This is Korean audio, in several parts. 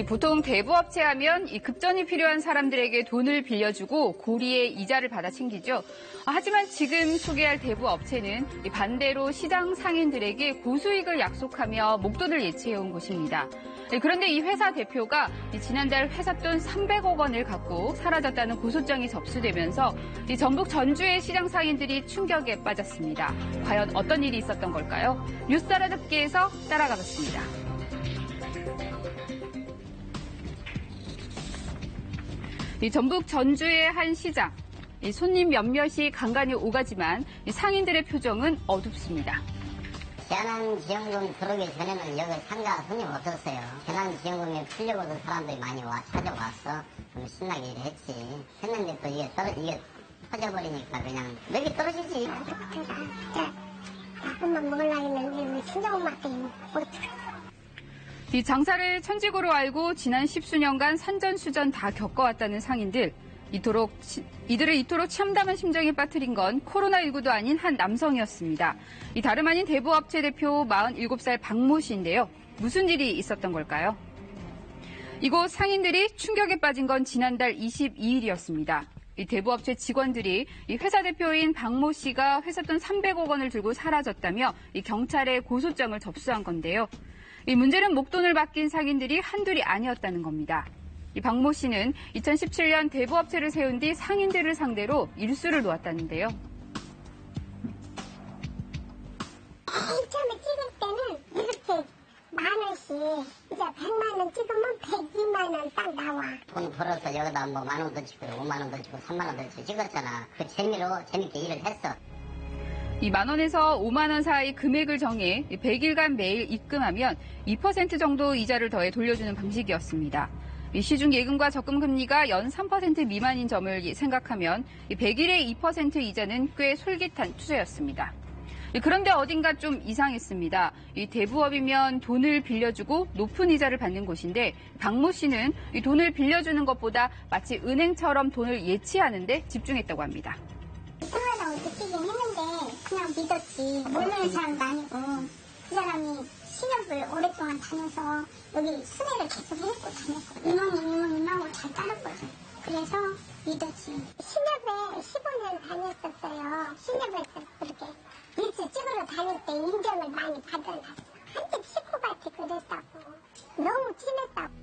보통 대부업체 하면 급전이 필요한 사람들에게 돈을 빌려주고 고리에 이자를 받아 챙기죠. 하지만 지금 소개할 대부업체는 반대로 시장 상인들에게 고수익을 약속하며 목돈을 예치해온 곳입니다. 그런데 이 회사 대표가 지난달 회사 돈 300억 원을 갖고 사라졌다는 고소장이 접수되면서 전북 전주의 시장 상인들이 충격에 빠졌습니다. 과연 어떤 일이 있었던 걸까요? 뉴스 알아듣기에서 따라가 봤습니다. 전북 전주의 한 시장. 손님 몇몇이 간간히 오가지만 상인들의 표정은 어둡습니다. 재난지원금 들어오기 전에는 여기 상가 손님 없었어요. 재난지원금이 풀려고도 사람들이 많이 찾아왔어. 좀 신나게 일했지. 했는데 또 이게 터져버리니까 그냥 맵이 떨어지지. 나쁜만 먹으려고 했는데 친정엄마한테 이 장사를 천직으로 알고 지난 십수년간 산전수전 다 겪어왔다는 상인들. 이들을 이토록 참담한 심정에 빠뜨린 건 코로나19도 아닌 한 남성이었습니다. 다름 아닌 대부업체 대표 47살 박모 씨인데요. 무슨 일이 있었던 걸까요? 이곳 상인들이 충격에 빠진 건 지난달 22일이었습니다. 이 대부업체 직원들이 이 회사 대표인 박모 씨가 회사 돈 300억 원을 들고 사라졌다며 이 경찰에 고소장을 접수한 건데요. 이 문제는 목돈을 맡긴 상인들이 한둘이 아니었다는 겁니다. 이 박모 씨는 2017년 대부업체를 세운 뒤 상인들을 상대로 일수를 놓았다는데요. 처음에 찍을 때는 이렇게 10,000원씩 이제 100만 원 찍으면 102만 원 딱 나와. 돈 벌어서 여기다 뭐 10,000원 더 치고 5만 원 더 치고 3만 원 더 치고 찍었잖아. 그 재미로 재밌게 일을 했어. 이 10,000원에서 5만 원 사이 금액을 정해 100일간 매일 입금하면 2% 정도 이자를 더해 돌려주는 방식이었습니다. 이 시중 예금과 적금 금리가 연 3% 미만인 점을 생각하면 100일의 2% 이자는 꽤 솔깃한 투자였습니다. 그런데 어딘가 좀 이상했습니다. 이 대부업이면 돈을 빌려주고 높은 이자를 받는 곳인데 박모 씨는 이 돈을 빌려주는 것보다 마치 은행처럼 돈을 예치하는 데 집중했다고 합니다. 이상하다고 느끼긴 했는데 그냥 믿었지. 모르는 사람도 아니고 그 사람이 신협을 오랫동안 다녀서 여기 순회를 계속 해놓고 다녔어. 이모하고 잘 따랐거든. 그래서 믿었지. 신협에 15년 다녔었어요. 신협에서 그렇게 일주 찍으러 다닐 때 인정을 많이 받아놨어. 한집 식구같이 그랬다고. 너무 친했다고.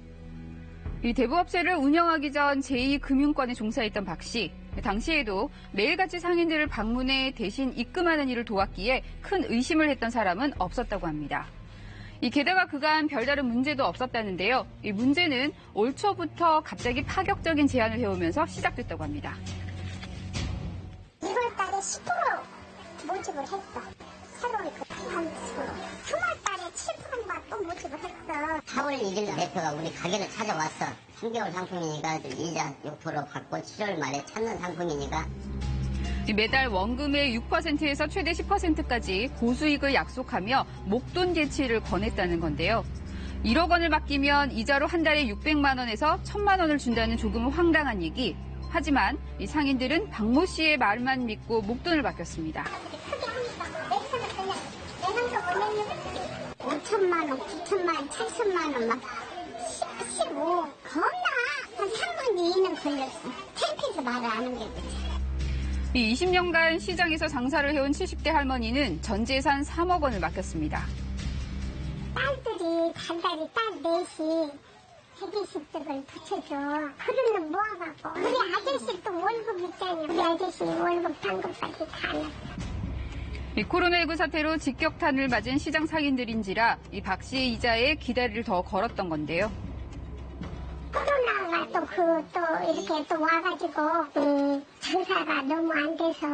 이 대부업체를 운영하기 전 제2금융권에 종사했던 박 씨. 당시에도 매일같이 상인들을 방문해 대신 입금하는 일을 도왔기에 큰 의심을 했던 사람은 없었다고 합니다. 게다가 그간 별다른 문제도 없었다는데요. 이 문제는 올 초부터 갑자기 파격적인 제안을 해오면서 시작됐다고 합니다. 2월달에 10% 모집을 했어. 새로운 그 비상식으로. 3월달에 7%가 또 모집을 했어. 4월 1일 대표가 우리 가게를 찾아왔어. 3개월 상품이니까 이자 6% 받고 7월 말에 찾는 상품이니까. 매달 원금의 6%에서 최대 10%까지 고수익을 약속하며 목돈 예치를 권했다는 건데요. 1억 원을 맡기면 이자로 한 달에 600만 원에서 1,000만 원을 준다는 조금은 황당한 얘기. 하지만 이 상인들은 박모 씨의 말만 믿고 목돈을 맡겼습니다. 크게 하니까 내상도 보내면 5천만 원, 9천만 원, 7천만 원 막 15 겁나 한 3분 뒤에는 걸렸어. 창피해서 말을 안 하는 게 그치. 이 20년간 시장에서 장사를 해온 70대 할머니는 전 재산 3억 원을 맡겼습니다. 딸들이 달달이 딸 넷이 120득을 붙여줘. 그런 놈 모아갖고 우리 아저씨 또 월급 있잖아. 우리 아저씨 월급 당근까지 다 냈어. 이 코로나19 사태로 직격탄을 맞은 시장 상인들인지라 이 박 씨의 이자에 기다리를 더 걸었던 건데요. 코로나가 또 이렇게 또 와가지고 장사가 너무 안 돼서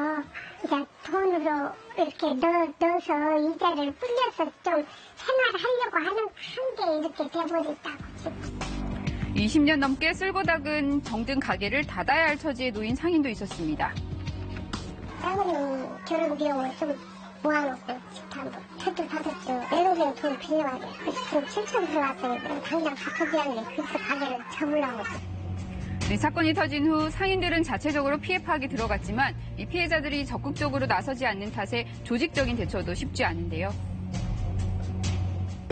이제 돈으로 이렇게 넣어서 이자를 불려서 좀 생활하려고 한 게 이렇게 돼버렸다고. 20년 넘게 쓸고 닦은 정든 가게를 닫아야 할 처지에 놓인 상인도 있었습니다. 작은 결혼 비용을 좀 모아놓고 집한번 터득하셨죠. 외국인 돈 빌려가지고 지금 7천 들어왔어요. 그럼 당장 갚아줘야겠네. 그래서 가게를 접으려고. 네, 사건이 터진 후 상인들은 자체적으로 피해 파악에 들어갔지만 이 피해자들이 적극적으로 나서지 않는 탓에 조직적인 대처도 쉽지 않은데요.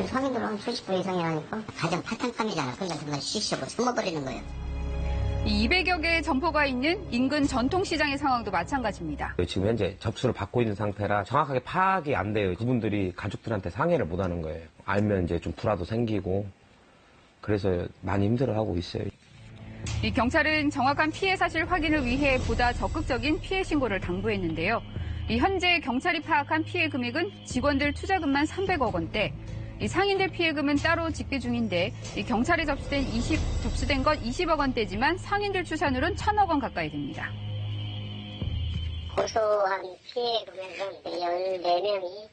서민들은 수십 분 이상이라니까 가장 파탄감이잖아. 그러니까 정말 씩씩하고 숨어버리는 거예요. 이 200여 개의 점포가 있는 인근 전통시장의 상황도 마찬가지입니다. 지금 현재 접수를 받고 있는 상태라 정확하게 파악이 안 돼요. 그분들이 가족들한테 상의를 못 하는 거예요. 알면 이제 좀 불화도 생기고 그래서 많이 힘들어하고 있어요. 이 경찰은 정확한 피해 사실 확인을 위해 보다 적극적인 피해 신고를 당부했는데요. 이 현재 경찰이 파악한 피해 금액은 직원들 투자금만 300억 원대, 이 상인들 피해금은 따로 집계 중인데 이 경찰에 접수된 건 20억 원대지만 상인들 추산으로는 1,000억 원 가까이 됩니다. 고소한 피해 금액은 14명이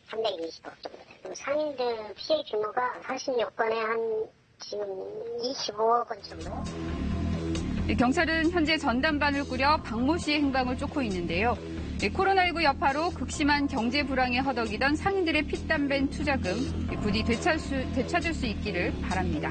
한 320억 정도 돼요. 상인들 피해 규모가 46건에 한 지금 25억 원 정도. 이 경찰은 현재 전담반을 꾸려 박모 씨의 행방을 쫓고 있는데요. 코로나19 여파로 극심한 경제 불황에 허덕이던 상인들의 피땀 밴 투자금 부디 되찾을 수 있기를 바랍니다.